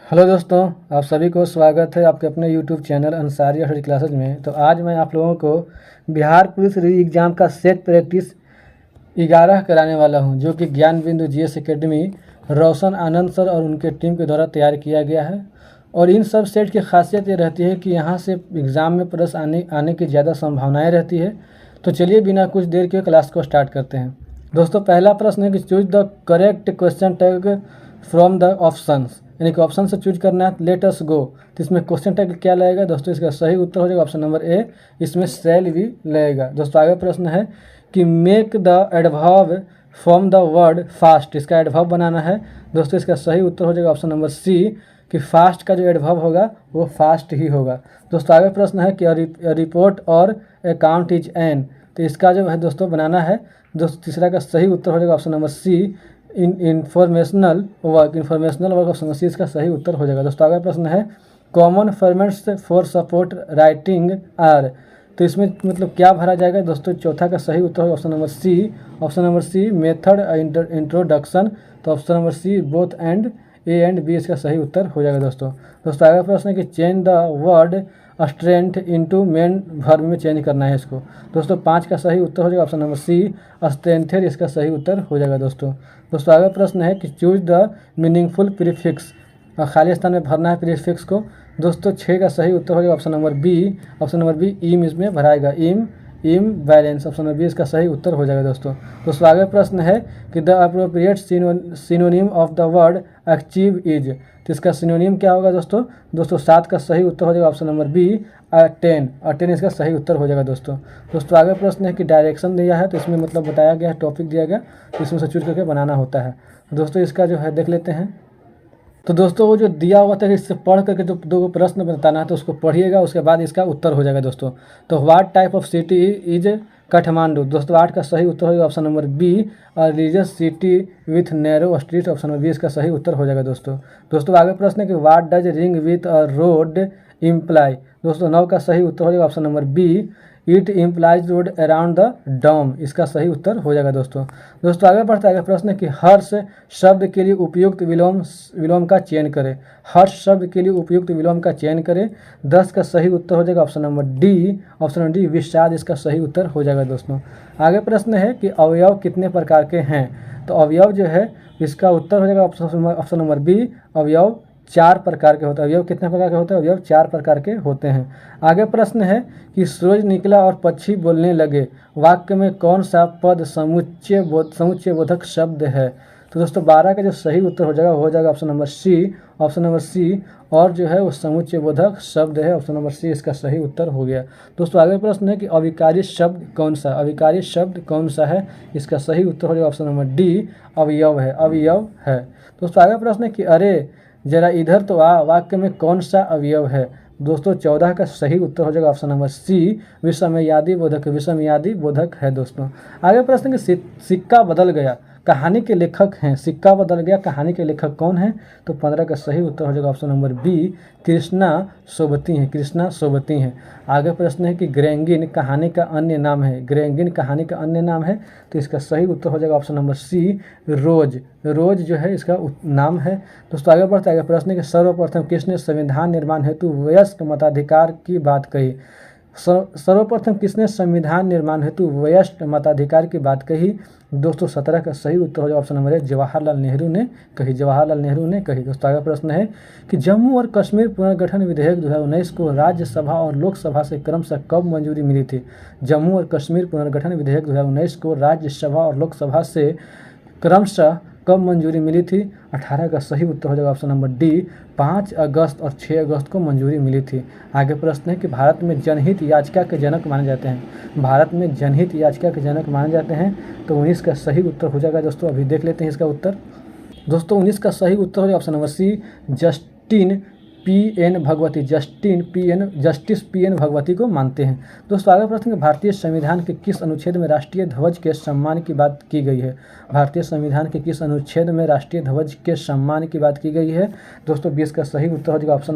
Hello दोस्तों, आप सभी को स्वागत है आपके अपने YouTube channel Ansari study classes में। तो आज मैं आप लोगों को बिहार पुलिस री एग्ज़ाम का सेट प्रैक्टिस 11 कराने वाला हूं, जो कि ज्ञान बिंदु जीएस एकेडमी रोशन आनंद सर और उनके टीम के द्वारा तैयार किया गया है। और इन सब सेट की खासियत ये रहती है कि यहाँ से एग्ज़ाम में प्रश्न आने की ज़्यादा संभावनाएँ रहती है। तो चलिए बिना कुछ देर के क्लास को स्टार्ट करते हैं। दोस्तों, पहला प्रश्न है कि choose the correct question tag from the options, यानी कि ऑप्शन से चूज करना है। लेट अस गो, तो इसमें क्वेश्चन टैग क्या लगेगा दोस्तों? इसका सही उत्तर हो जाएगा ऑप्शन नंबर ए, इसमें शैल भी लगेगा। दोस्तों, आगे प्रश्न है कि make the adverb from the word fast, इसका एडवर्ब बनाना है। दोस्तों, इसका सही उत्तर हो जाएगा ऑप्शन नंबर सी, कि फास्ट का जो एडवर्ब होगा वो फास्ट ही होगा। दोस्तों, आगे प्रश्न है कि रिपोर्ट और अकाउंट इज एन, तो इसका जो है दोस्तों बनाना है। दोस्तों, तीसरा का सही उत्तर हो जाएगा option number C, informational work option C इसका सही उत्तर हो जाएगा। दोस्तों, आगे प्रश्न है common formats for support writing are, तो इसमें मतलब क्या भरा जाएगा दोस्तों? चौथा का सही उत्तर होगा option number C method introduction, तो option number C both and A and B इसका सही उत्तर हो जाएगा। दोस्तों आगे प्रश्न है कि change the word strength into main verb में चेंज करना है इसको। दोस्तों, 5 का सही उत्तर हो जाएगा ऑप्शन नंबर सी स्ट्रेंथर, इसका सही उत्तर हो जाएगा। दोस्तों आगे प्रश्न है कि चूज द मीनिंगफुल प्रीफिक्स, खाली स्थान में भरना है प्रीफिक्स को। दोस्तों, 6 का सही उत्तर हो जाएगा ऑप्शन नंबर बी इम इसमें भराएगा, इम बैलेंस, ऑप्शन नंबर बी इसका सही उत्तर हो जाएगा। दोस्तों आगे प्रश्न है कि the appropriate synonym of the word achieve is, तो इसका सिनोनिम क्या होगा दोस्तों 7 का सही उत्तर हो जाएगा ऑप्शन नंबर बी अटेन इसका सही उत्तर हो जाएगा। दोस्तों आगे प्रश्न है कि डायरेक्शन दिया है, तो इसमें मतलब बताया गया है, टॉपिक दिया गया, तो इसमें से चूज करके बनाना होता है। दोस्तों, इसका जो है देख लेते हैं। तो दोस्तों, वो जो दिया हुआ था इससे पढ़ करके जो दो प्रश्न बताना है, तो उसको पढ़िएगा, उसके बाद इसका उत्तर हो जाएगा। तो what type of city is Kathmandu, दोस्तों 8 का सही उत्तर होगा ऑप्शन नंबर बी, और religious city with narrow street, option number B इसका सही उत्तर हो जाएगा। दोस्तों आगे प्रश्न है कि what does ring with a road imply, दोस्तों 9 का सही उत्तर हो जाएगा option number B, it implies road around the dome, इसका सही उत्तर हो जाएगा। दोस्तों आगे बढ़ते आगे प्रश्न है कि हर्ष शब्द के लिए उपयुक्त विलोम का चयन करें। हर्ष शब्द के लिए उपयुक्त विलोम का चयन करें। 10 का सही उत्तर हो जाएगा ऑप्शन नंबर डी विषाद, इसका सही उत्तर हो जाएगा। दोस्तों, आगे प्रश्न है कि अवयव कितने प्रकार के हैं, तो अवयव जो है इसका उत्तर हो जाएगा ऑप्शन नंबर बी, अवयव 4 प्रकार के होते हैं। अवयव कितने प्रकार के होते हैं? अवयव 4 प्रकार के होते हैं। आगे प्रश्न है कि सूरज निकला और पक्षी बोलने लगे, वाक्य में कौन सा पद समुच्चय बोधक शब्द है? तो दोस्तों 12 का जो सही उत्तर हो जाएगा ऑप्शन नंबर सी, और जो है वो समुच्चय बोधक शब्द है, ऑप्शन नंबर सी इसका सही उत्तर हो गया। दोस्तों आगे प्रश्न है कि अविकारी शब्द कौन सा है? इसका सही उत्तर हो जाएगा ऑप्शन नंबर डी, अवयव है। दोस्तों आगे प्रश्न है कि अरे जरा इधर तो आ, वाक्य में कौन सा अवयव है? दोस्तों 14 का सही उत्तर हो जाएगा ऑप्शन नंबर सी, विषमयादि बोधक है। दोस्तों आगे प्रश्न कि सिक्का बदल गया, कहानी के लेखक हैं। सिक्का बदल गया, कहानी के लेखक कौन है? तो 15 का सही उत्तर हो जाएगा option number B, Krishna Sobti हैं। आगे प्रश्न है कि ग्रेंगिन कहानी का अन्य नाम है, तो इसका सही उत्तर हो जाएगा ऑप्शन नंबर सी, रोज जो है इसका नाम है। दोस्तों आगे बढ़ते आगे प्रश्न है कि सर्वप्रथम किसने संविधान निर्माण हेतु वयस्क मताधिकार की बात कही? सर्वप्रथम किसने संविधान निर्माण हेतु वयस्क मताधिकार की बात कही? दोस्तों 17 का सही उत्तर हो जाएगा ऑप्शन नंबर ए, जवाहरलाल नेहरू ने कही। दोस्तों आगे प्रश्न है कि जम्मू और कश्मीर पुनर्गठन विधेयक 2019 को राज्यसभा और लोकसभा से क्रमशः कब मंजूरी मिली थी? जम्मू और कश्मीर पुनर्गठन विधेयक 2019 को राज्यसभा और लोकसभा से क्रमशः कब मंजूरी मिली थी? 18 का सही उत्तर हो जाएगा ऑप्शन नंबर डी, 5 अगस्त और 6 अगस्त को मंजूरी मिली थी। आगे प्रश्न है कि भारत में जनहित याचिका के जनक माने जाते हैं, तो 19 का सही उत्तर हो जाएगा। दोस्तों अभी देख लेते हैं इसका उत्तर। दोस्तों 19 का सही उत्तर हो जाएगा option number C, Justin PN Bhagwati, justice PN Bhagwati को मानते हैं। दोस्तों आगे प्रश्न है, भारतीय संविधान के किस अनुच्छेद में राष्ट्रीय ध्वज के सम्मान की बात की गई है? भारतीय संविधान के किस अनुच्छेद में राष्ट्रीय ध्वज के सम्मान की बात की गई है? दोस्तों 20 का सही उत्तर हो जाएगा ऑप्शन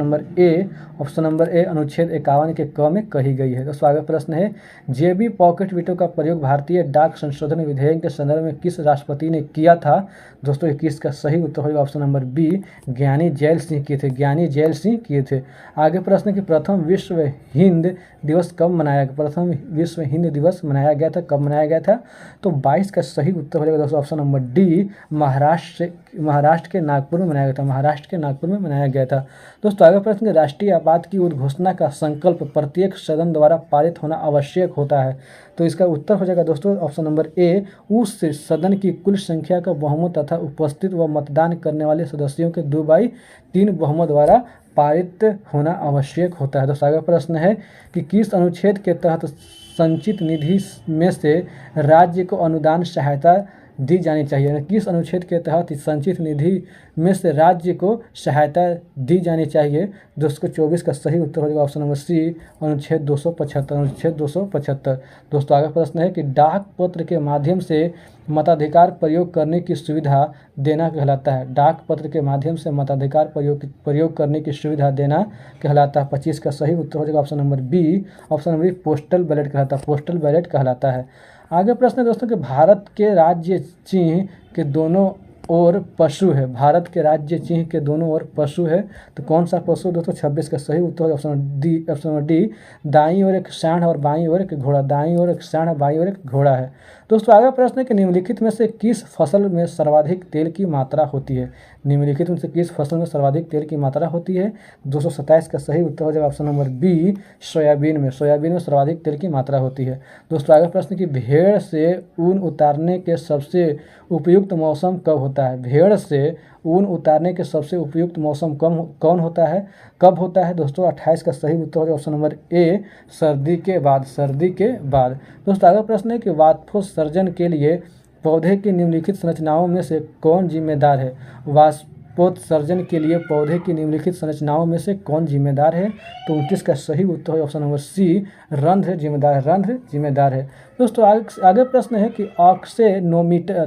नंबर ए अनुच्छेद 51 के क में कही गई है। दोस्तों आगे प्रश्न है, JB पॉकेट वीटो का प्रयोग भारतीय डाक संशोधन विधेयक के संदर्भ में किस राष्ट्रपति ने किया था? दोस्तों 21 का सही उत्तर होगा ऑप्शन नंबर बी, ज्ञानी जैल सिंह किए थे, ज्ञानी जैल सिंह किए थे। आगे प्रश्न कि प्रथम विश्व हिंद दिवस कब मनाया गया? प्रथम विश्व हिंद दिवस मनाया गया था, कब मनाया गया था? तो 22 का सही उत्तर हो जाएगा दोस्तों ऑप्शन नंबर डी, महाराष्ट्र के नागपुर में मनाया गया था, महाराष्ट्र के नागपुर में मनाया गया था। दोस्तों आगे प्रश्न कि राष्ट्रीय आपात की उद्घोषणा का संकल्प प्रत्येक सदन द्वारा पारित होना आवश्यक होता है। तो इसका उत्तर हो जाएगा दोस्तों ऑप्शन नंबर ए, उस सदन की कुल संख्या का बहुमत तथा उपस्थित व मतदान करने वाले सदस्यों के 2/3 बहुमत द्वारा पारित होना आवश्यक होता है। दोस्तों आगे प्रश्न है कि किस अनुच्छेद के तहत संचित निधि में से राज्य को अनुदान सहायता दी जानी चाहिए? किस अनुच्छेद के तहत संचित निधि में से राज्य को सहायता दी जानी चाहिए? दोस्तों 24 का सही उत्तर हो जाएगा ऑप्शन नंबर सी, अनुच्छेद 275, अनुच्छेद 275। दोस्तों आगे प्रश्न है कि डाक पत्र के माध्यम से मताधिकार प्रयोग करने की सुविधा देना कहलाता है? डाक पत्र के माध्यम से मताधिकार प्रयोग करने की सुविधा देना कहलाता है। 25 का सही उत्तर हो जाएगा option number B, option number B postal ballot कहलाता है, पोस्टल बैलेट कहलाता है। आगे प्रश्न है दोस्तों कि भारत के राज्य चिन्ह के दोनों ओर पशु है, भारत के राज्य चिन्ह के दोनों ओर पशु है, तो कौन सा पशु? दोस्तों 26 का सही उत्तर है ऑप्शन नंबर डी, दाईं ओर एक सांड और बाईं ओर एक घोड़ा, दाईं ओर एक सांड और बाईं ओर एक घोड़ा है। दोस्तों आगे प्रश्न है कि निम्नलिखित में से किस फसल में सर्वाधिक तेल की मात्रा होती है? निम्नलिखित में से किस फसल में सर्वाधिक तेल की मात्रा होती है? 227 का सही उत्तर हो जाएगा ऑप्शन नंबर बी, सोयाबीन में, सोयाबीन में सर्वाधिक तेल की मात्रा होती है। दोस्तों आगे प्रश्न कि भेड़ से ऊन उतारने के सबसे उपयुक्त मौसम कब होता है? भेड़ से ऊन उतारने के सबसे उपयुक्त मौसम कौन होता है, कब होता है? दोस्तों 28 का सही उत्तर है ऑप्शन नंबर ए, सर्दी के बाद, सर्दी के बाद। दोस्तों आगे प्रश्न है कि वाष्पोत्सर्जन के लिए पौधे की निम्नलिखित संरचनाओं में से कौन जिम्मेदार है? वाष्पोत्सर्जन के लिए पौधे की निम्नलिखित संरचनाओं में से कौन जिम्मेदार है? तो 29 का सही उत्तर है ऑप्शन नंबर सी, रंध्र जिम्मेदार है, रंध्र जिम्मेदार है। दोस्तों आगे प्रश्न है कि ऑक्सेनोमीटर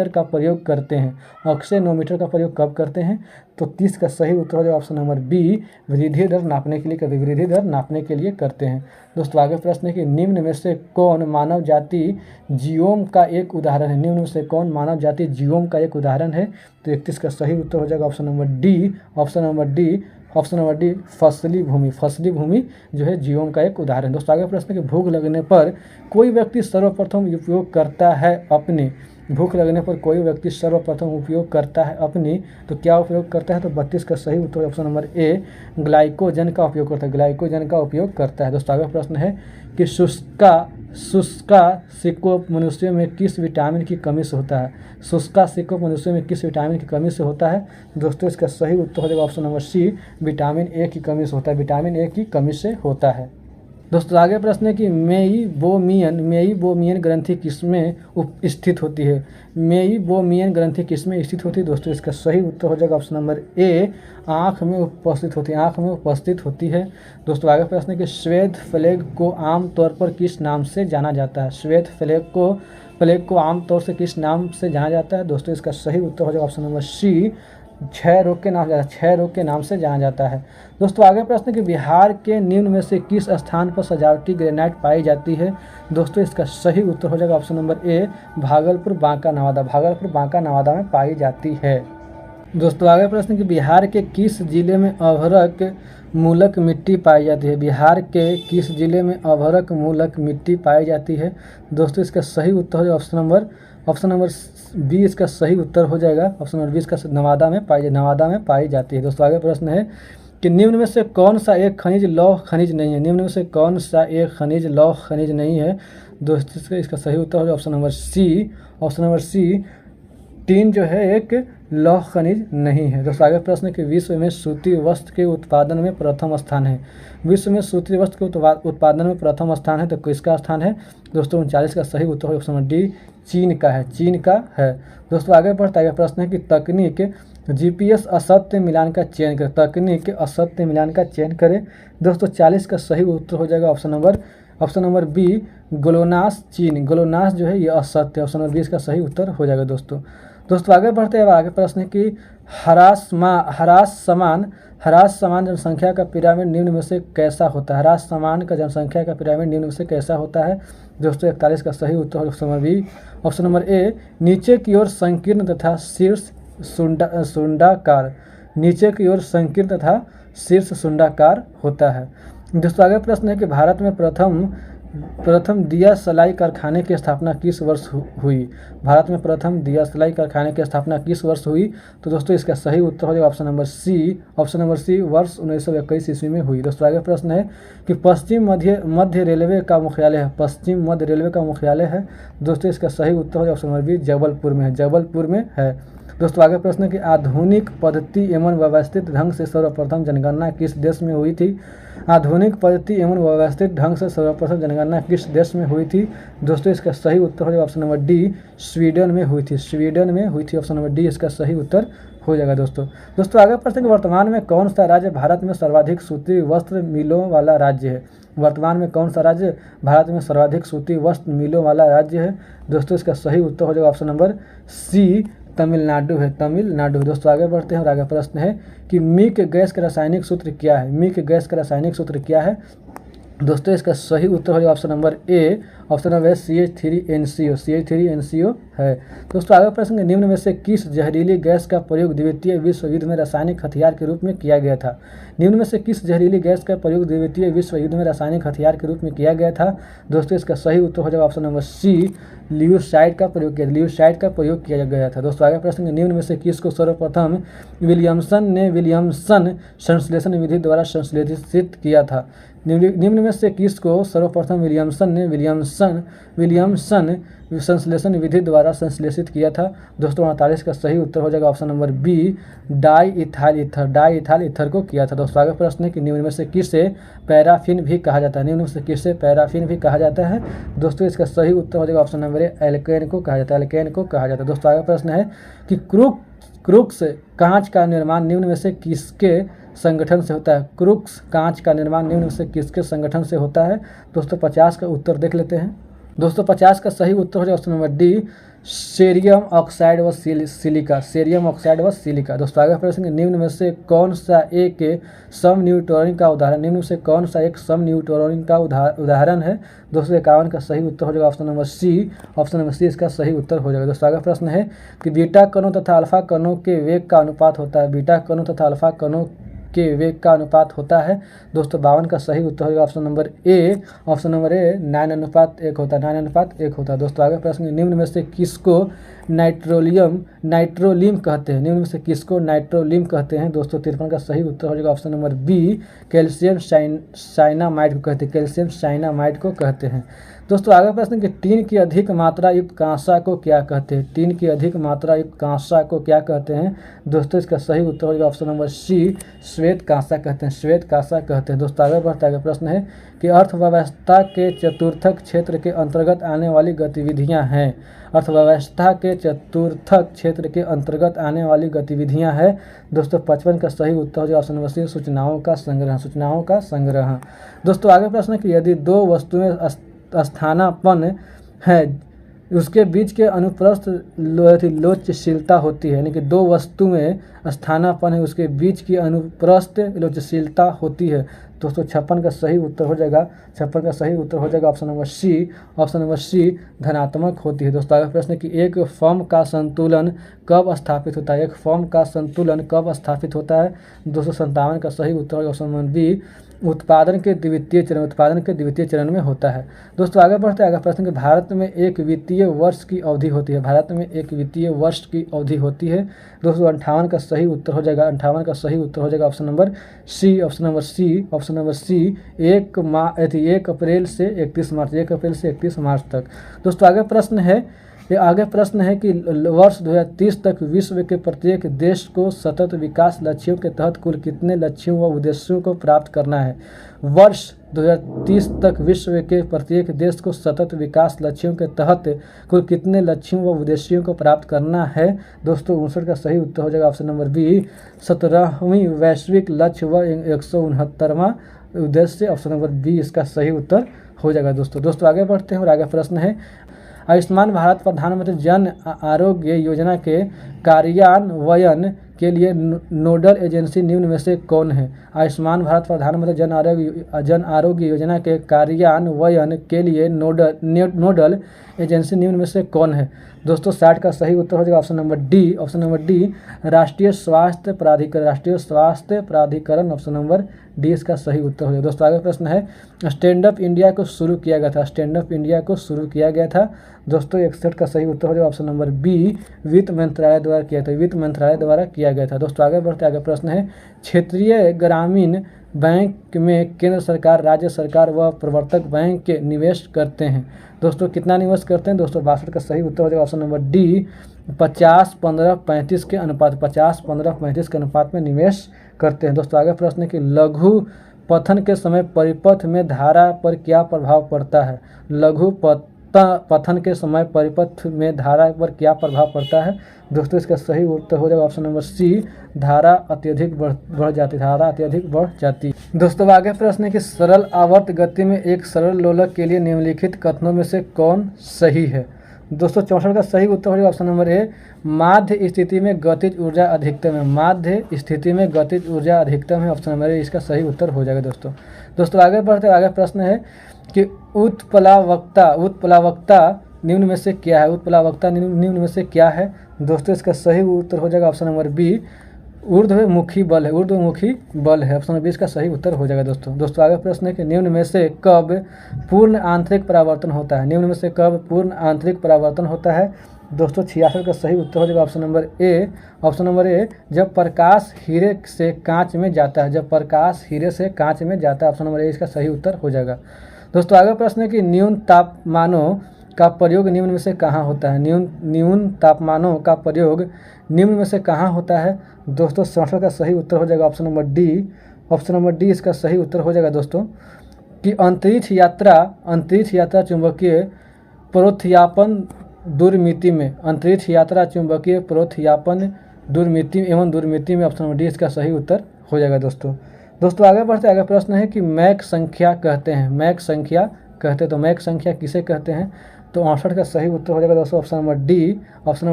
का प्रयोग करते हैं, ऑक्सेनोमीटर का प्रयोग कब करते हैं? तो 30 का सही उत्तर हो जाएगा ऑप्शन नंबर बी, वृद्धि दर नापने के लिए करते, वृद्धि दर नापने के लिए करते हैं। दोस्तों आगे प्रश्न है कि निम्न में से कौन मानव जाति जीवोम का एक उदाहरण है? निम्न में से कौन मानव जाति जीवोम का एक उदाहरण है? तो 31 का सही उत्तर हो जाएगा option number D, option number D, option number D, फसली भूमि, फसली भूमि जो है जीवोम का एक उदाहरण। दोस्तों आगे प्रश्न कि भूख लगने पर कोई व्यक्ति सर्वप्रथम उपयोग करता है अपनी, भूख लगने पर कोई व्यक्ति सर्वप्रथम उपयोग करता है अपनी, तो क्या उपयोग करता है? तो 32 का सही उत्तर ऑप्शन नंबर ए, ग्लाइकोजन का उपयोग करता है, ग्लाइकोजन का उपयोग करता है। दोस्तों आगे प्रश्न है कि शुष्का सिकोप मनुष्यों में किस विटामिन की कमी से होता है? शुष्का सिकोप मनुष्यों में किस विटामिन की कमी से होता है? दोस्तों इसका सही उत्तर हो जाएगा option number C, vitamin A की कमी से होता है, विटामिन ए की कमी से होता है। दोस्तों आगे प्रश्न है कि मेइबोमियन ग्रंथि किसमें स्थित होती है? मेइबोमियन ग्रंथि किसमें स्थित होती है? दोस्तों इसका सही उत्तर हो जाएगा ऑप्शन नंबर ए, आँख में उपस्थित होती है, आँख में उपस्थित होती है। दोस्तों आगे प्रश्न है कि श्वेत प्लेग को आमतौर पर किस नाम से जाना जाता है? श्वेत प्लेग को आमतौर से किस नाम से जाना जाता है? दोस्तों इसका सही उत्तर हो जाएगा ऑप्शन नंबर सी, क्षय रोग के नाम से जाना जाता है। दोस्तों आगे प्रश्न कि बिहार के निम्न में से किस स्थान पर सजावटी ग्रेनाइट पाई जाती है? दोस्तों इसका सही उत्तर हो जाएगा ऑप्शन नंबर ए, भागलपुर बांका नवादा, भागलपुर बांका नवादा में पाई जाती है। दोस्तों आगे प्रश्न कि बिहार के किस जिले में अभ्रक मूलक मिट्टी पाई जाती है? बिहार के किस जिले में अभ्रक मूलक मिट्टी पाई जाती है? दोस्तों इसका सही उत्तर हो जाएगा ऑप्शन नंबर बी, इसका सही उत्तर हो जाएगा ऑप्शन नंबर 20 का नवादा में पाई जाती है। दोस्तों आगे प्रश्न है कि निम्न में से कौन सा एक खनिज लौह खनिज नहीं है? निम्न में से कौन सा एक खनिज लौह खनिज नहीं है? दोस्तों इसका सही उत्तर हो जाएगा ऑप्शन नंबर सी, टीन जो है एक लौह खनिज नहीं है। दोस्तों आगे प्रश्न है कि विश्व में सूती वस्त्र के उत्पादन में प्रथम स्थान है, विश्व में सूती वस्त्र के उत्पादन में प्रथम स्थान है, तो किसका स्थान है? दोस्तों 39 का सही उत्तर है ऑप्शन नंबर डी, चीन का है, चीन का है। दोस्तों आगे बढ़ता है, प्रश्न है कि तकनीक GPS असत्य मिलान का चयन करें, तकनीक असत्य मिलान का चयन करें। दोस्तों 40 का सही उत्तर हो जाएगा ऑप्शन नंबर बी ग्लोनास चीन, ग्लोनास जो है ये असत्य, ऑप्शन नंबर 20 का सही उत्तर हो जाएगा। दोस्तों आगे बढ़ते हैं, आगे प्रश्न है कि ह्रास समान जनसंख्या का पिरामिड निम्न में से कैसा होता है, ह्रास समान का जनसंख्या का पिरामिड निम्न में से कैसा होता है। दोस्तों 41 का सही उत्तर option number B, option number A नीचे की ओर संकीर्ण तथा शीर्ष सुंडाकार, नीचे की ओर संकीर्ण तथा शीर्ष सुंडाकार होता है। दोस्तों आगे प्रश्न है कि भारत में प्रथम दिया सलाई कारखाने की स्थापना किस वर्ष हुई, भारत में प्रथम दिया सलाई कारखाने की स्थापना किस वर्ष हुई। तो दोस्तों इसका सही उत्तर हो जाएगा ऑप्शन नंबर सी वर्ष 1921 ईस्वी में हुई। दोस्तों आगे प्रश्न है कि पश्चिम मध्य रेलवे का मुख्यालय है, पश्चिम मध्य रेलवे का मुख्यालय है। दोस्तों इसका सही उत्तर हो जाएगा ऑप्शन नंबर बी जबलपुर में है, जबलपुर में है। दोस्तों आगे प्रश्न है कि आधुनिक पद्धति एवं व्यवस्थित ढंग से सर्वप्रथम जनगणना किस देश में हुई थी, आधुनिक पद्धति एवं व्यवस्थित ढंग से सर्वप्रथम जनगणना किस देश में हुई थी। दोस्तों इसका सही उत्तर हो जाएगा ऑप्शन नंबर डी स्वीडन में हुई थी, स्वीडन में हुई थी, ऑप्शन नंबर डी इसका सही उत्तर हो जाएगा। दोस्तों आगे प्रश्न है कि वर्तमान में कौन सा राज्य भारत में सर्वाधिक सूती वस्त्र मिलों वाला राज्य है, वर्तमान में कौन सा राज्य भारत में सर्वाधिक सूती वस्त्र मिलों वाला राज्य है। दोस्तों इसका सही उत्तर हो जाएगा ऑप्शन नंबर सी तमिलनाडु है, तमिलनाडु। दोस्तों आगे बढ़ते हैं और आगे प्रश्न है कि मीक गैस का रासायनिक सूत्र क्या है, मीक गैस का रासायनिक सूत्र क्या है। दोस्तों इसका सही उत्तर हो जाएगा ऑप्शन नंबर ए, ऑप्शन नंबर CH3NCO है। दोस्तों आगे प्रश्न निम्न में से किस जहरीली गैस का प्रयोग द्वितीय विश्व युद्ध में रासायनिक हथियार के रूप में किया गया था, निम्न में से किस जहरीली गैस का प्रयोग द्वितीय विश्व युद्ध में रासायनिक हथियार के रूप में किया गया था। दोस्तों इसका सही उत्तर हो जाएगा ऑप्शन नंबर सी ल्यूसाइड का प्रयोग किया गया था। दोस्तों आगे प्रश्न निम्न में से किसको सर्वप्रथम विलियमसन संश्लेषण विधि द्वारा संश्लेषित किया था, निम्न में से किसको सर्वप्रथम विलियमसन संश्लेषण विधि द्वारा संश्लेषित किया था। दोस्तों 48 का सही उत्तर हो जाएगा option number B diethyl ether को किया था। दोस्तों आगे प्रश्न है कि निम्न में से किसे पैराफिन भी कहा जाता है, निम्न में से किसे पैराफिन भी कहा जाता है। दोस्तों इसका सही उत्तर हो जाएगा ऑप्शन नंबर ए एल्केन को कहा जाता है, दोस्तों आगे प्रश्न है कि क्रूक्स कांच का निर्माण निम्न में से किसके संगठन से होता है, क्रूक्स कांच का निर्माण निम्न में से किसके संगठन से होता है। दोस्तों 50 का उत्तर देख लेते हैं। दोस्तों 50 का सही उत्तर हो जाएगा option number D cerium oxide व सिलिका। दोस्तों आगे प्रश्न निम्न में से कौन सा एक सम न्यूट्रॉन का उदाहरण है। दोस्तों 51 का सही उत्तर हो जाएगा ऑप्शन नंबर सी इसका सही उत्तर हो जाएगा। दोस्तों आगे प्रश्न है कि बीटा कणों तथा अल्फा कणों के वेग का अनुपात होता है, बीटा कणों तथा अल्फा कणों के वेग का अनुपात होता है। दोस्तों 52 का सही उत्तर होगा ऑप्शन नंबर ए 9:1 होता है, दोस्तों आगे प्रश्न निम्न में से किसको नाइट्रोलिम कहते हैं, निम्न में से किसको नाइट्रोलिम कहते हैं। दोस्तों 53 का सही उत्तर हो जाएगा option number B calcium cyanamide को कहते हैं, दोस्तों आगे प्रश्न कि टीन की अधिक मात्रा युक्त कांसा को क्या कहते हैं, टीन की अधिक मात्रा युक्त कांसा को क्या कहते हैं। दोस्तों इसका सही उत्तर होगा ऑप्शन नंबर सी श्वेत कांसा कहते हैं, दोस्तों आगे बढ़ता है प्रश्न है कि अर्थव्यवस्था के चतुर्थक क्षेत्र के अंतर्गत आने वाली गतिविधियां हैं, अर्थव्यवस्था के चतुर्थक क्षेत्र के अंतर्गत आने वाली गतिविधियां हैं। दोस्तों 55 का सही उत्तर हो जाएगा ऑप्शन नंबर सी सूचनाओं का संग्रह। दोस्तों आगे प्रश्न है कि यदि दो वस्तुएं स्थानापन्न है उसके बीच के अनुप्रस्थ लोचशीलता होती है, यानी कि दो वस्तुएं स्थानापन्न है उसके बीच की अनुप्रस्थ लोचशीलता होती है। दोस्तों 56 का सही उत्तर हो जाएगा ऑप्शन नंबर सी धनात्मक होती है। दोस्तों आगे प्रश्न कि एक फर्म का संतुलन कब स्थापित होता है, 257 का सही उत्तर होगा ऑप्शन नंबर बी उत्पादन के द्वितीय चरण में होता है। दोस्तों आगे बढ़ते हैं प्रश्न कि भारत में एक वित्तीय वर्ष की अवधि होती है, दोस्तों 58 का सही उत्तर हो जाएगा ऑप्शन नंबर सी 1 अप्रैल से 31 मार्च तक। दोस्तों आगे प्रश्न है कि वर्ष 2030 तक विश्व के प्रत्येक देश को सतत विकास लक्ष्यों के तहत कुल कितने लक्ष्यों व उद्देश्यों को प्राप्त करना है। वर्ष 2030 तक विश्व के प्रत्येक देश को सतत विकास लक्ष्यों के तहत कुल कितने लक्ष्यों व उद्देश्यों को प्राप्त करना है? दोस्तों 59 का सही उत्तर हो जाएगा ऑप्शन नंबर बी 17वीं वैश्विक लक्ष्य व 169वां उद्देश्य। ऑप्शन नंबर बी इसका सही उत्तर हो जाएगा। दोस्तों आगे बढ़ते हैं और आगे प्रश्न है, आयुष्मान भारत प्रधानमंत्री जन आरोग्य योजना के कार्यान्वयन के लिए नोडल एजेंसी निम्न में से कौन है? आयुष्मान भारत प्रधानमंत्री जन आरोग्य योजना के कार्यान्वयन के लिए नोडल एजेंसी निम्न में से कौन है? दोस्तों 60 का सही उत्तर हो जाएगा option number D. Option number D राष्ट्रीय स्वास्थ्य प्राधिकरण। ऑप्शन नंबर डी इसका सही उत्तर हो जाएगा। दोस्तों आगे प्रश्न है, स्टैंड अप इंडिया को शुरू किया गया था। दोस्तों 61 का सही उत्तर हो जाएगा ऑप्शन नंबर बी वित्त मंत्रालय द्वारा किया गया था। दोस्तों आगे बढ़ते आगे प्रश्न है, क्षेत्रीय ग्रामीण बैंक में केंद्र सरकार, राज्य सरकार व प्रवर्तक बैंक के निवेश करते हैं। दोस्तों कितना निवेश करते हैं? दोस्तों 62 का सही उत्तर हो जाएगा ऑप्शन नंबर डी 50-15-35 के अनुपात में निवेश करते हैं। दोस्तों आगे प्रश्न है कि लघु पथन के समय परिपथ में धारा पर क्या प्रभाव पड़ता है? लघु पथन के समय परिपथ में धारा पर क्या प्रभाव पड़ता है? दोस्तों इसका सही उत्तर हो जाएगा ऑप्शन नंबर सी धारा अत्यधिक बढ़ जाती। दोस्तों आगे प्रश्न है कि सरल आवर्त गति में एक सरल लोलक के लिए निम्नलिखित कथनों में से कौन सही है? दोस्तों 64 का सही उत्तर हो जाएगा ऑप्शन नंबर ए माध्य स्थिति में गतिज ऊर्जा अधिकतम है। ऑप्शन नंबर ए इसका सही उत्तर हो जाएगा। दोस्तों आगे बढ़ते आगे प्रश्न है कि उत्प्लावकता निम्न में से क्या है? दोस्तों इसका सही उत्तर हो जाएगा ऑप्शन नंबर बी ऊर्ध्वमुखी बल है। ऑप्शन नंबर बी इसका सही उत्तर हो जाएगा। दोस्तों आगे प्रश्न है कि निम्न में से कब पूर्ण आंतरिक परावर्तन होता है? दोस्तों 66 का सही उत्तर हो जाएगा ऑप्शन नंबर ए जब प्रकाश हीरे से कांच में जाता है। ऑप्शन नंबर ए इसका सही उत्तर हो जाएगा। दोस्तों आगे प्रश्न है कि न्यून तापमानों का प्रयोग निम्न में से कहाँ होता है? न्यून तापमानों का प्रयोग निम्न में से कहाँ होता है? दोस्तों 67 का सही उत्तर हो जाएगा ऑप्शन नंबर डी इसका सही उत्तर हो जाएगा। दोस्तों कि अंतरिक्ष यात्रा चुंबकीय प्रोत्यापन दुर्मिति में ऑप्शन नंबर डी इसका सही उत्तर हो जाएगा। दोस्तों आगे बढ़ते आगे प्रश्न है कि मैक संख्या कहते हैं तो मैक संख्या किसे कहते हैं? तो 68 का सही उत्तर हो जाएगा दोस्तों ऑप्शन नंबर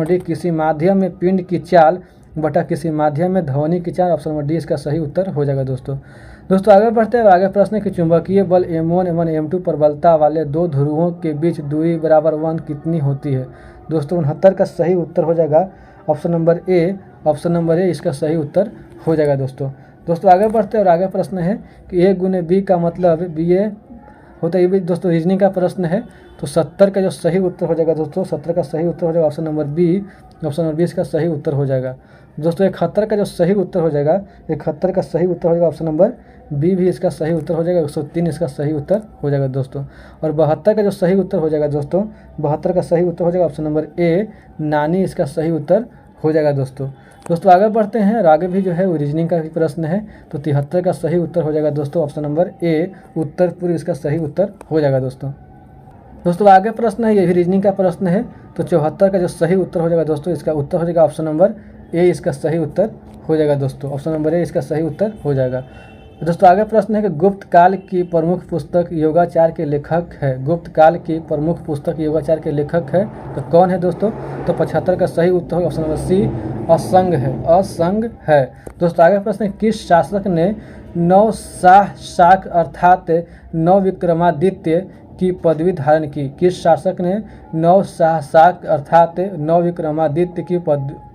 डी किसी माध्यम में पिंड की चाल बटा किसी माध्यम में ध्वनि की चाल। ऑप्शन नंबर डी इसका सही उत्तर हो जाएगा। दोस्तों आगे बढ़ते हैं आगे प्रश्न है कि चुंबकीय बल M1 M2 प्रबलता वाले दो ध्रुवों के बीच दूरी बराबर 1 कितनी होती है? दोस्तों 69 का सही उत्तर हो जाएगा ऑप्शन नंबर ए इसका सही उत्तर हो जाएगा। दोस्तों आगे बढ़ते हैं और आगे प्रश्न है कि ए गुने बी का मतलब बी ए होता है। ये भी दोस्तों रीजनिंग का प्रश्न है। तो 70 का जो सही उत्तर हो जाएगा दोस्तों 70 का सही उत्तर हो जाएगा ऑप्शन नंबर बी इसका सही उत्तर हो जाएगा। दोस्तों 71 का जो सही उत्तर हो जाएगा ऑप्शन नंबर बी भी इसका सही उत्तर हो जाएगा। 103 इसका सही उत्तर हो जाएगा दोस्तों। और 72 का जो सही उत्तर हो जाएगा दोस्तों 72 का सही उत्तर हो जाएगा ऑप्शन नंबर ए नानी इसका सही उत्तर हो जाएगा। दोस्तों आगे बढ़ते हैं और आगे भी जो है वो रीजनिंग का भी प्रश्न है। तो 73 का सही उत्तर हो जाएगा दोस्तों ऑप्शन नंबर ए उत्तर पूर्व इसका सही उत्तर हो जाएगा। दोस्तों आगे प्रश्न है ये भी रीजनिंग का प्रश्न है। तो 74 का जो सही उत्तर हो जाएगा दोस्तों इसका उत्तर हो जाएगा ऑप्शन नंबर ए इसका सही उत्तर हो जाएगा। ऑप्शन नंबर ए इसका सही उत्तर हो जाएगा। दोस्तों आगे प्रश्न है कि गुप्त काल की प्रमुख पुस्तक योगाचार के लेखक है। तो कौन है दोस्तों? तो 75 का सही उत्तर होगा ऑप्शन नंबर सी असंग है। दोस्तों आगे प्रश्न है किस शासक ने नवशाक अर्थात नवविक्रमादित्य की पदवी धारण की? किस शासक ने नवशाक अर्थात नवविक्रमादित्य की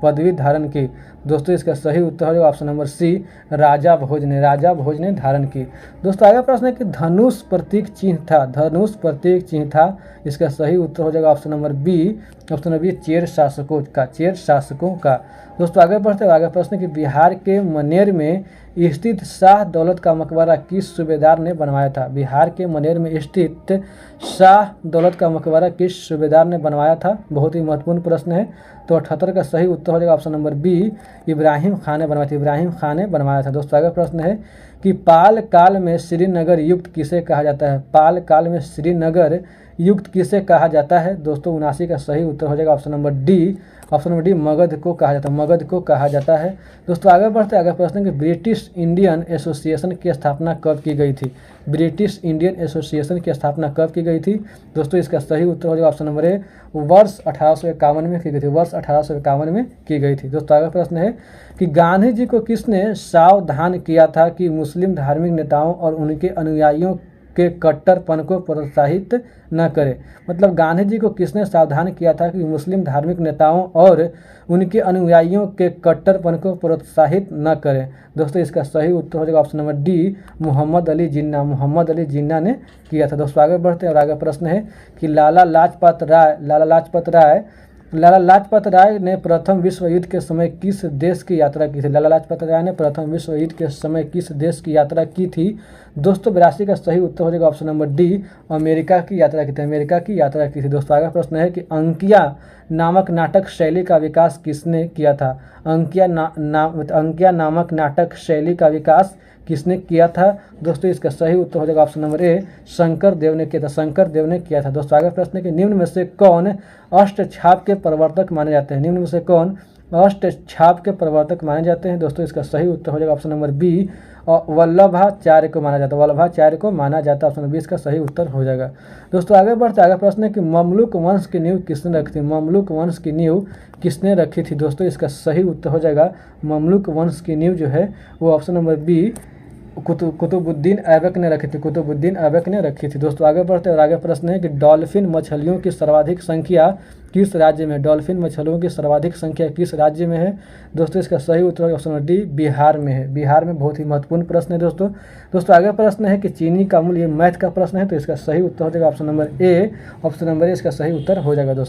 पदवी धारण की? दोस्तों इसका सही उत्तर होगा ऑप्शन नंबर सी राजा भोज ने धारण की। दोस्तों आगे प्रश्न है कि धनुष प्रतीक चिन्ह था। इसका सही उत्तर हो जाएगा ऑप्शन नंबर बी चेर शासकों का। दोस्तों आगे बढ़ते हैं आगे प्रश्न है कि बिहार के मनेर में स्थित शाह दौलत का मकबरा किस सूबेदार ने बनवाया था? बिहार के मनेर में स्थित शाह दौलत का मकबरा किस सूबेदार ने बनवाया था? बहुत ही महत्वपूर्ण प्रश्न है। तो 78 का सही उत्तर हो जाएगा option number B, Ibrahim Khan ने बनवाया था। इब्राहिम खान ने बनवाया था। दोस्तों आगे प्रश्न है कि पाल काल में श्रीनगर युक्त किसे कहा जाता है? पाल काल में श्रीनगर युक्त किसे कहा जाता है? दोस्तों 79 का सही उत्तर हो जाएगा option number D. Option number D, Magadh को कहा जाता है। मगध को कहा जाता है। दोस्तों आगे बढ़ते हैं। आगे प्रश्न कि ब्रिटिश इंडियन एसोसिएशन की स्थापना कब की गई थी? ब्रिटिश इंडियन एसोसिएशन की स्थापना कब की गई थी? दोस्तों इसका सही उत्तर हो जाएगा ऑप्शन नंबर ए, वर्ष 1851 में की गई थी। वर्ष 1851 में की गई थी। दोस्तों आगे प्रश्न है कि गांधी जी को किसने सावधान किया था कि मुस्लिम धार्मिक नेताओं और उनके अनुयायियों के कट्टरपन को प्रोत्साहित न करे? मतलब गांधी जी को किसने सावधान किया था कि मुस्लिम धार्मिक नेताओं और उनके अनुयायियों के कट्टरपन को प्रोत्साहित न करें? दोस्तों इसका सही उत्तर हो जाएगा option number D, Mohammad Ali Jinnah. Mohammad Ali Jinnah ने किया था। दोस्तों आगे बढ़ते हैं और आगे प्रश्न है कि लाला लाजपत राय ने प्रथम विश्व युद्ध के समय किस देश की यात्रा की थी? लाला लाजपत राय ने प्रथम विश्व युद्ध के समय किस देश की यात्रा की थी? दोस्तों 82 का सही उत्तर हो जाएगा ऑप्शन नंबर डी, अमेरिका की यात्रा की थी। अमेरिका की यात्रा की थी। दोस्तों आगे प्रश्न है कि अंकिया नामक नाटक शैली का विकास किसने किया था? अंकिया नामक नाटक शैली का विकास किसने किया था? दोस्तों इसका सही उत्तर हो जाएगा ऑप्शन नंबर ए, शंकर देव ने किया था। शंकर देव ने किया था। दोस्तों आगे प्रश्न है कि निम्न में से कौन अष्टछाप के प्रवर्तक माने जाते हैं? निम्न में से कौन अष्टछाप के प्रवर्तक माने जाते हैं? दोस्तों इसका सही उत्तर हो जाएगा ऑप्शन नंबर बी, वल्लभाचार्य को माना जाता है। वल्लभाचार्य को माना जाता है। ऑप्शन नंबर 20 का सही उत्तर हो जाएगा। दोस्तों आगे बढ़ते आगे प्रश्न है कि ममलुक वंश की नींव किसने रखी थी? ममलुक वंश की नींव किसने रखी थी? दोस्तों इसका सही उत्तर हो जाएगा ममलुक वंश की नींव जो है वो option number B, Qutubuddin Aibak ने रखी थी। कुतुबुद्दीन ऐबक ने रखी थी। दोस्तों आगे बढ़ते हैं और आगे प्रश्न है कि डॉल्फिन मछलियों की सर्वाधिक संख्या किस राज्य में? डॉल्फिन मछलियों की सर्वाधिक संख्या किस राज्य में है? दोस्तों इसका सही उत्तर ऑप्शन नंबर डी, बिहार में है। बिहार में। बहुत ही महत्वपूर्ण प्रश्न है दोस्तों आगे प्रश्न है कि चीनी का मूल्य, मैथ का प्रश्न है तो इसका सही उत्तर हो जाएगा ऑप्शन नंबर ए। ऑप्शन नंबर ए इसका सही उत्तर हो जाएगा।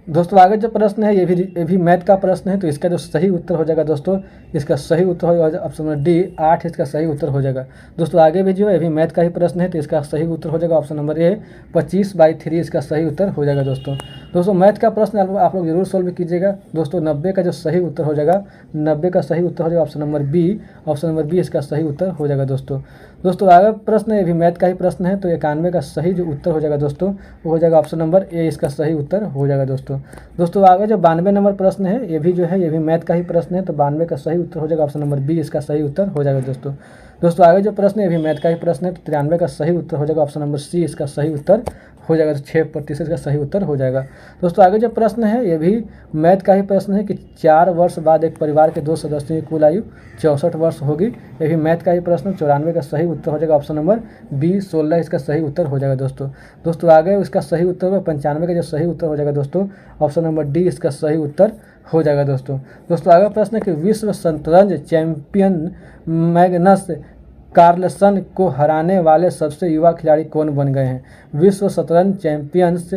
दोस्तों आगे जो प्रश्न है ये भी मैथ का प्रश्न है तो इसका जो सही उत्तर हो जाएगा दोस्तों, इसका सही उत्तर हो जाएगा ऑप्शन नंबर डी, 8 इसका सही उत्तर हो जाएगा। दोस्तों आगे भी जो है ये भी मैथ का ही प्रश्न है तो इसका सही उत्तर हो जाएगा ऑप्शन नंबर ए, 25/3 इसका सही उत्तर हो जाएगा। दोस्तों मैथ का प्रश्न आप लोग जरूर सोल्व कीजिएगा। दोस्तों 90 का जो सही उत्तर हो जाएगा, 90 का सही उत्तर हो जाएगा option number B. Option number B इसका सही उत्तर हो जाएगा। दोस्तों आगे प्रश्न ये भी मैथ का ही प्रश्न है तो 91 का सही जो उत्तर हो जाएगा दोस्तों वो हो जाएगा ऑप्शन नंबर ए, इसका सही उत्तर हो जाएगा। दोस्तों आगे जो 92 नंबर प्रश्न है ये भी मैथ का ही प्रश्न है तो 92 का सही उत्तर हो जाएगा ऑप्शन नंबर बी, इसका सही उत्तर हो जाएगा। दोस्तों आगे जो प्रश्न है ये भी मैथ का ही प्रश्न है तो 93 का सही उत्तर हो जाएगा ऑप्शन नंबर सी, इसका सही उत्तर हो जाएगा। तो 6% का सही उत्तर हो जाएगा। दोस्तों आगे जो प्रश्न है ये भी मैथ का ही प्रश्न है कि 4 वर्ष बाद एक परिवार के 2 सदस्यों की कुल आयु 64 वर्ष होगी। ये भी मैथ का ही प्रश्न। 94 का सही उत्तर हो जाएगा ऑप्शन नंबर बी, 16 इसका सही उत्तर हो जाएगा। दोस्तों आगे इसका सही उत्तर होगा 95 का जो सही उत्तर हो जाएगा दोस्तों ऑप्शन नंबर डी, इसका सही उत्तर हो जाएगा। दोस्तों आगे प्रश्न है कि विश्व शतरंज चैंपियन मैग्नस कार्लसन को हराने वाले सबसे युवा खिलाड़ी कौन बन गए हैं? विश्व शतरंज चैंपियंस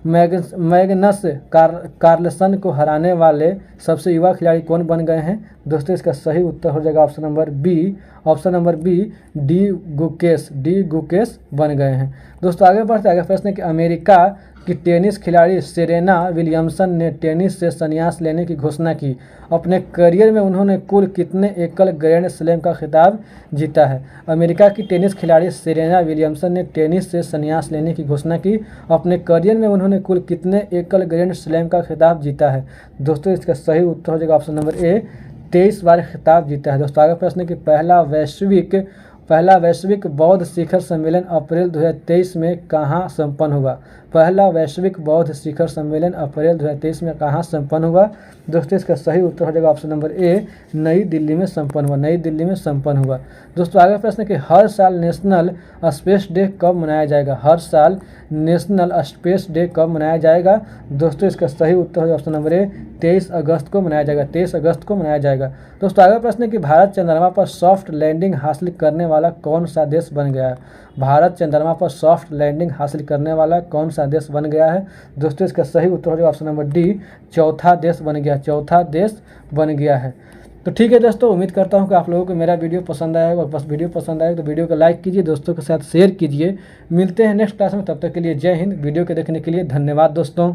मैग्नस कार्लसन को हराने वाले सबसे युवा खिलाड़ी कौन बन गए हैं? दोस्तों इसका सही उत्तर हो जाएगा option number B. Option number B, D Gukesh बन गए हैं। दोस्तों आगे बढ़ते आगे प्रश्न है कि अमेरिका की टेनिस खिलाड़ी सेरेना विलियम्सन ने टेनिस से संन्यास लेने की घोषणा की। अपने करियर में उन्होंने कुल कितने एकल ग्रैंड स्लैम का खिताब जीता है? अमेरिका की टेनिस खिलाड़ी सेरेना विलियम्सन ने टेनिस से संन्यास लेने की घोषणा की। अपने करियर में उन्होंने कुल कितने एकल ग्रैंड स्लैम का खिताब जीता है? दोस्तों इसका सही उत्तर हो जाएगा ऑप्शन नंबर ए, 23 बार खिताब जीता है। दोस्तों आगे प्रश्न है कि पहला वैश्विक बौद्ध शिखर सम्मेलन अप्रैल 2023 में कहाँ संपन्न हुआ? पहला वैश्विक बौद्ध शिखर सम्मेलन अप्रैल 2023 में कहाँ संपन्न हुआ? दोस्तों इसका सही उत्तर हो जाएगा ऑप्शन नंबर ए, नई दिल्ली में संपन्न हुआ। दोस्तों आगे प्रश्न है कि हर साल नेशनल स्पेस डे कब मनाया जाएगा? हर साल नेशनल स्पेस डे कब मनाया जाएगा? दोस्तों इसका सही उत्तर है ऑप्शन नंबर ए, 23 अगस्त को मनाया जाएगा। 23 अगस्त को मनाया जाएगा। दोस्तों आगे प्रश्न है कि भारत चंद्रमा पर सॉफ्ट लैंडिंग हासिल करने वाला कौन सा देश बन गया है? भारत चंद्रमा पर सॉफ्ट लैंडिंग हासिल करने वाला कौन सा देश बन गया है? दोस्तों इसका सही उत्तर हो जाएगा ऑप्शन नंबर डी, चौथा देश बन गया है। तो ठीक है दोस्तों, उम्मीद करता हूँ कि आप लोगों को मेरा वीडियो पसंद आया होगा। बस वीडियो पसंद आए तो वीडियो को लाइक कीजिए, दोस्तों के साथ शेयर कीजिए। मिलते हैं नेक्स्ट क्लास में, तब तक के लिए जय हिंद। वीडियो को देखने के लिए धन्यवाद दोस्तों।